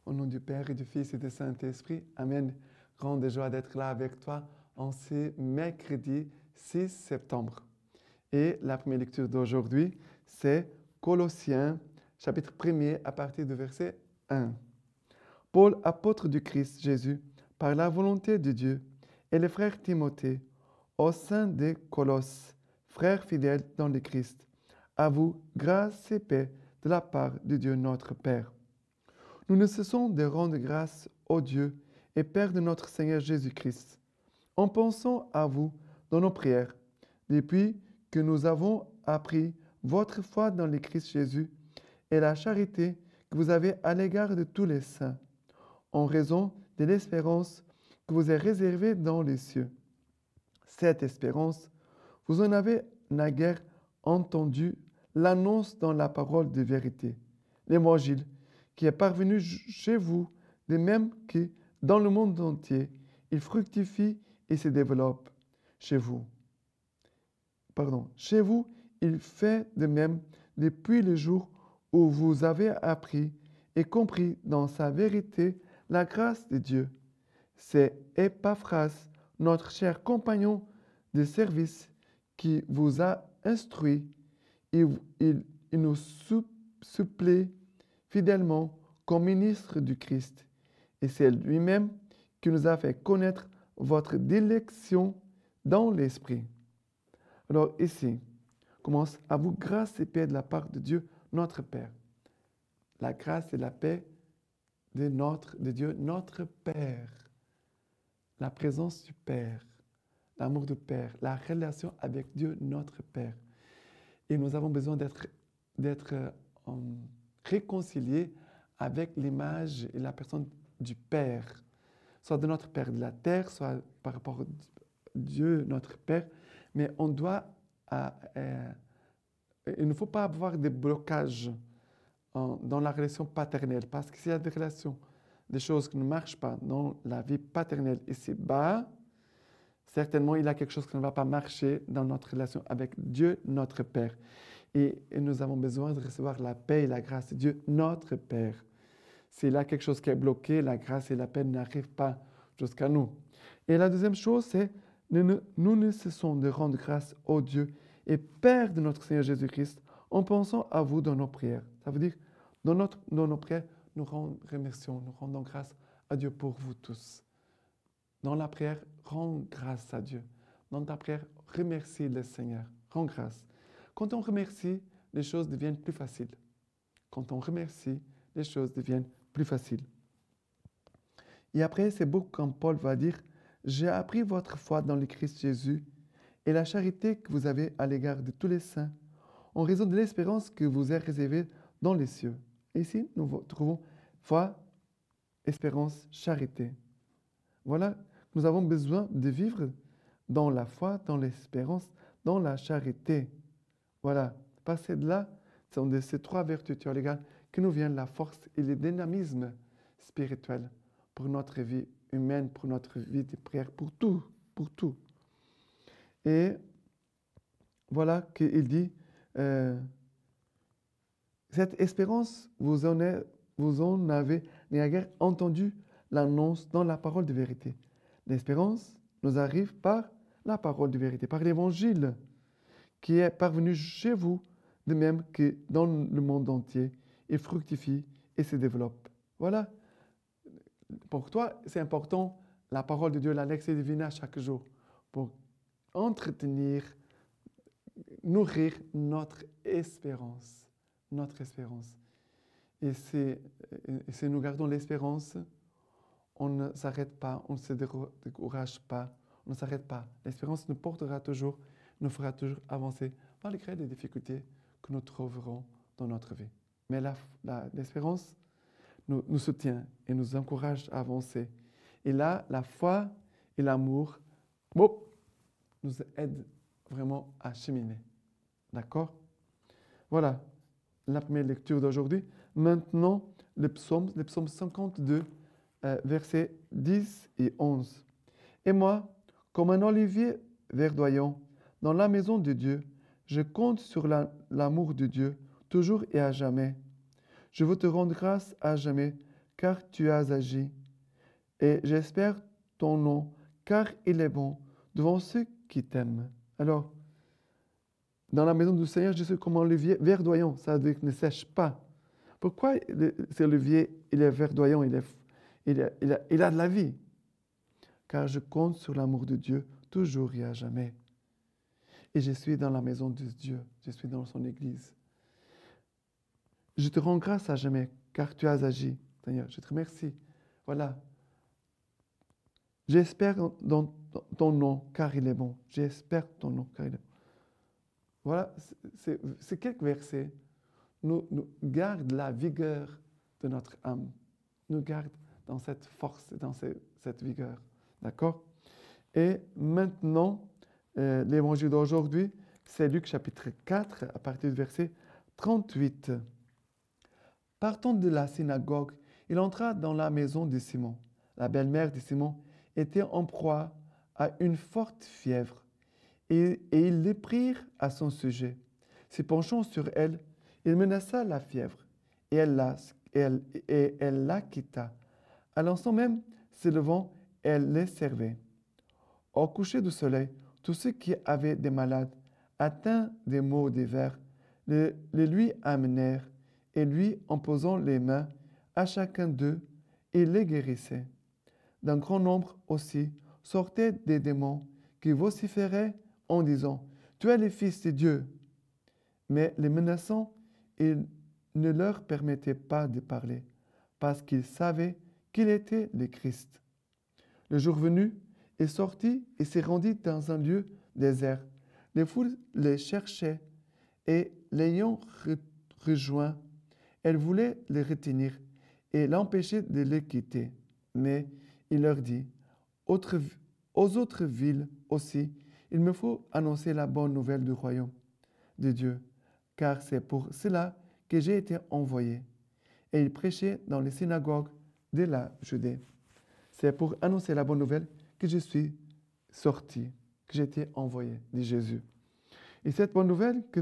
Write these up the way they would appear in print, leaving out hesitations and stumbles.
Au nom du Père et du Fils et du Saint-Esprit, Amen. Grande joie d'être là avec toi en ce mercredi 6 septembre. Et la première lecture d'aujourd'hui, c'est Colossiens, chapitre 1er, à partir du verset 1. Paul, apôtre du Christ Jésus, par la volonté de Dieu, et le frère Timothée, au sein des Colosses, frères fidèles dans le Christ, à vous, grâce et paix de la part de Dieu notre Père. Nous ne cessons de rendre grâce au Dieu et Père de notre Seigneur Jésus-Christ, en pensant à vous dans nos prières, depuis que nous avons appris votre foi dans le Christ Jésus et la charité que vous avez à l'égard de tous les saints, en raison de l'espérance que vous est réservée dans les cieux. Cette espérance, vous en avez naguère entendu l'annonce dans la parole de vérité, l'Évangile, qui est parvenu chez vous, de même que dans le monde entier, il fructifie et se développe chez vous. Chez vous, il fait de même depuis le jour où vous avez appris et compris dans sa vérité la grâce de Dieu. C'est Épaphras, notre cher compagnon de service, qui vous a instruit. Il nous supplée fidèlement comme ministre du Christ. Et c'est lui-même qui nous a fait connaître votre délection dans l'Esprit. Alors ici, commence à vous grâce et paix de la part de Dieu, notre Père. La grâce et la paix de Dieu, notre Père. La présence du Père, l'amour du Père, la relation avec Dieu, notre Père. Et nous avons besoin d'être réconciliés avec l'image et la personne du Père, soit de notre Père de la terre, soit par rapport à Dieu, notre Père. Mais on doit, il ne faut pas avoir des blocages dans la relation paternelle, parce que s'il y a des choses qui ne marchent pas dans la vie paternelle ici-bas, certainement il y a quelque chose qui ne va pas marcher dans notre relation avec Dieu, notre Père. Et nous avons besoin de recevoir la paix et la grâce de Dieu, notre Père. S'il y a quelque chose qui est bloqué, la grâce et la paix n'arrivent pas jusqu'à nous. Et la deuxième chose, c'est nous ne cessons de rendre grâce au Dieu et Père de notre Seigneur Jésus-Christ en pensant à vous dans nos prières. Ça veut dire, dans nos prières, nous remercions, nous rendons grâce à Dieu pour vous tous. Dans la prière, rends grâce à Dieu. Dans ta prière, remercie le Seigneur. Rends grâce. Quand on remercie, les choses deviennent plus faciles. Quand on remercie, les choses deviennent plus faciles. Et après, c'est beau quand Paul va dire « J'ai appris votre foi dans le Christ Jésus et la charité que vous avez à l'égard de tous les saints, en raison de l'espérance que vous est réservée dans les cieux. » Ici, nous trouvons foi, espérance, charité. Voilà, nous avons besoin de vivre dans la foi, dans l'espérance, dans la charité. Voilà, parce que là, ce sont de ces trois vertus théologales que nous vient la force et le dynamisme spirituel pour notre vie humaine, pour notre vie de prière, pour tout, pour tout. Et voilà qu'il dit, cette espérance, vous en avez naguère entendu l'annonce dans la parole de vérité. L'espérance nous arrive par la parole de vérité, par l'Évangile qui est parvenu chez vous, de même que dans le monde entier, il fructifie et se développe. Voilà. Pour toi, c'est important, la parole de Dieu, la lectio divina chaque jour, pour entretenir, nourrir notre espérance. Notre espérance. Et si nous gardons l'espérance, on ne s'arrête pas, on ne se décourage pas, on ne s'arrête pas. L'espérance nous portera toujours, nous fera toujours avancer malgré les difficultés que nous trouverons dans notre vie. Mais l'espérance nous soutient et nous encourage à avancer. Et là, la foi et l'amour nous aident vraiment à cheminer. D'accord? Voilà la première lecture d'aujourd'hui. Maintenant, le psaume 52, versets 10 et 11. Et moi, comme un olivier verdoyant dans la maison de Dieu, je compte sur l'amour de Dieu, toujours et à jamais. Je veux te rendre grâce à jamais, car tu as agi. Et j'espère ton nom, car il est bon devant ceux qui t'aiment. Alors, dans la maison du Seigneur, je suis comme un levier verdoyant, ça veut dire qu'il ne sèche pas. Pourquoi ce levier, il est verdoyant, il a de la vie? Car je compte sur l'amour de Dieu, toujours et à jamais. Et je suis dans la maison de Dieu, je suis dans son Église. Je te rends grâce à jamais, car tu as agi, Seigneur. Je te remercie. Voilà. J'espère dans ton nom, car il est bon. J'espère ton nom, car il est bon. Voilà, c'est quelques versets nous gardent la vigueur de notre âme, nous gardent dans cette force, dans cette vigueur. D'accord? Et maintenant, l'évangile d'aujourd'hui, c'est Luc chapitre 4, à partir du verset 38. Partant de la synagogue, il entra dans la maison de Simon. La belle-mère de Simon était en proie à une forte fièvre, et ils les prirent à son sujet. Se penchant sur elle, il menaça la fièvre, et elle la quitta. À l'instant même, se levant, elle les servait. Au coucher du soleil, tous ceux qui avaient des malades, atteints des maux divers, les lui amenèrent, et lui, en posant les mains à chacun d'eux, il les guérissait. D'un grand nombre aussi sortaient des démons qui vociféraient en disant « Tu es le Fils de Dieu ». Mais les menaçant, il ne leur permettait pas de parler, parce qu'ils savaient qu'il était le Christ. Le jour venu, il sortit et se rendit dans un lieu désert. Les foules les cherchaient et, l'ayant rejoint, elles voulaient les retenir et l'empêcher de les quitter. Mais il leur dit, aux autres villes aussi, il me faut annoncer la bonne nouvelle du royaume de Dieu, car c'est pour cela que j'ai été envoyé. Et il prêchait dans les synagogues de la Judée. C'est pour annoncer la bonne nouvelle que je suis sorti, que j'ai été envoyé, dit Jésus. Et cette bonne nouvelle qui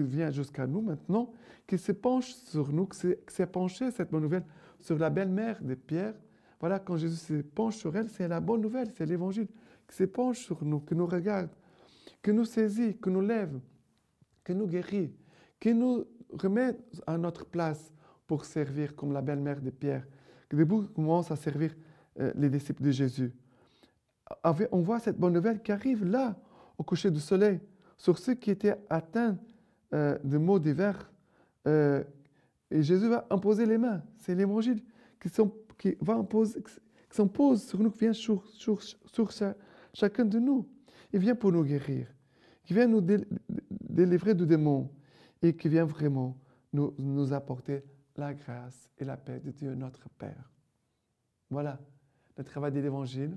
vient jusqu'à nous maintenant, qui se penche sur nous, qui s'est penchée, cette bonne nouvelle, sur la belle-mère de Pierre. Voilà, quand Jésus se penche sur elle, c'est la bonne nouvelle, c'est l'évangile qui se penche sur nous, qui nous regarde, qui nous saisit, qui nous lève, qui nous guérit, qui nous remet à notre place pour servir comme la belle-mère de Pierre, qui debout commence à servir les disciples de Jésus. On voit cette bonne nouvelle qui arrive là, au coucher du soleil, sur ceux qui étaient atteints de maux divers. Et Jésus va imposer les mains. C'est l'évangile qui s'impose sur nous, qui vient sur chacun de nous. Il vient pour nous guérir. Il vient nous délivrer du démon et qui vient vraiment nous apporter la grâce et la paix de Dieu notre Père. Voilà le travail de l'Évangile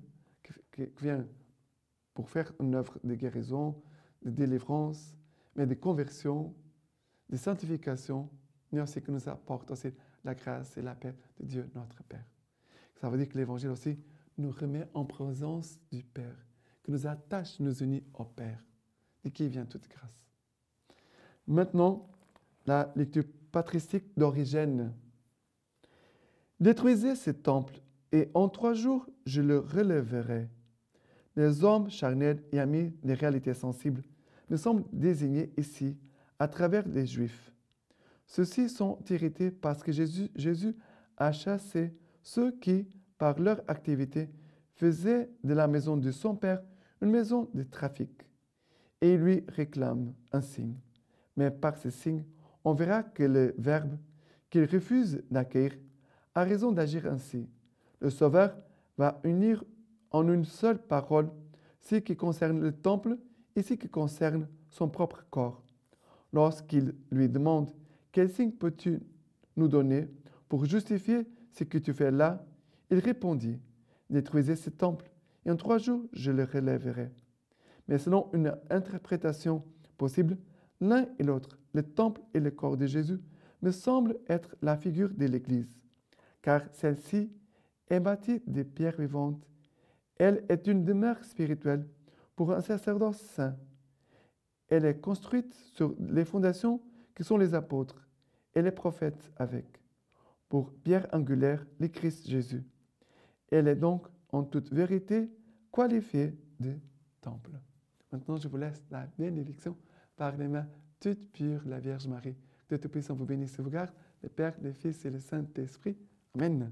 qui vient pour faire une œuvre de guérison, de délivrance, mais de conversion, de sanctification, mais aussi qui nous apporte aussi la grâce et la paix de Dieu notre Père. Ça veut dire que l'Évangile aussi nous remet en présence du Père, qui nous attache, nous unit au Père, de qui vient toute grâce. Maintenant, la lecture patristique d'Origène. Détruisez ce temple, et en 3 jours, je le relèverai. Les hommes charnels et amis des réalités sensibles me semblent désignés ici à travers les Juifs. Ceux-ci sont irrités parce que Jésus a chassé ceux qui, par leur activité, faisaient de la maison de son Père une maison de trafic. Et ils lui réclament un signe. Mais par ce signe, on verra que le Verbe qu'il refuse d'accueillir a raison d'agir ainsi. Le Sauveur va unir en une seule parole ce qui concerne le temple et ce qui concerne son propre corps. Lorsqu'il lui demande « Quel signe peux-tu nous donner pour justifier ce que tu fais là ?» il répondit « Détruisez ce temple, et en 3 jours je le relèverai. » Mais selon une interprétation possible, l'un et l'autre, le temple et le corps de Jésus, me semblent être la figure de l'Église, car celle-ci est bâtie de pierres vivantes. Elle est une demeure spirituelle pour un sacerdoce saint. Elle est construite sur les fondations qui sont les apôtres et les prophètes avec. pour pierre angulaire, le Christ Jésus. Elle est donc en toute vérité qualifiée de temple. Maintenant, je vous laisse la bénédiction par les mains toutes pures, la Vierge Marie. Que Dieu Tout-Puissant vous bénisse et vous garde, le Père, le Fils et le Saint-Esprit. Amen.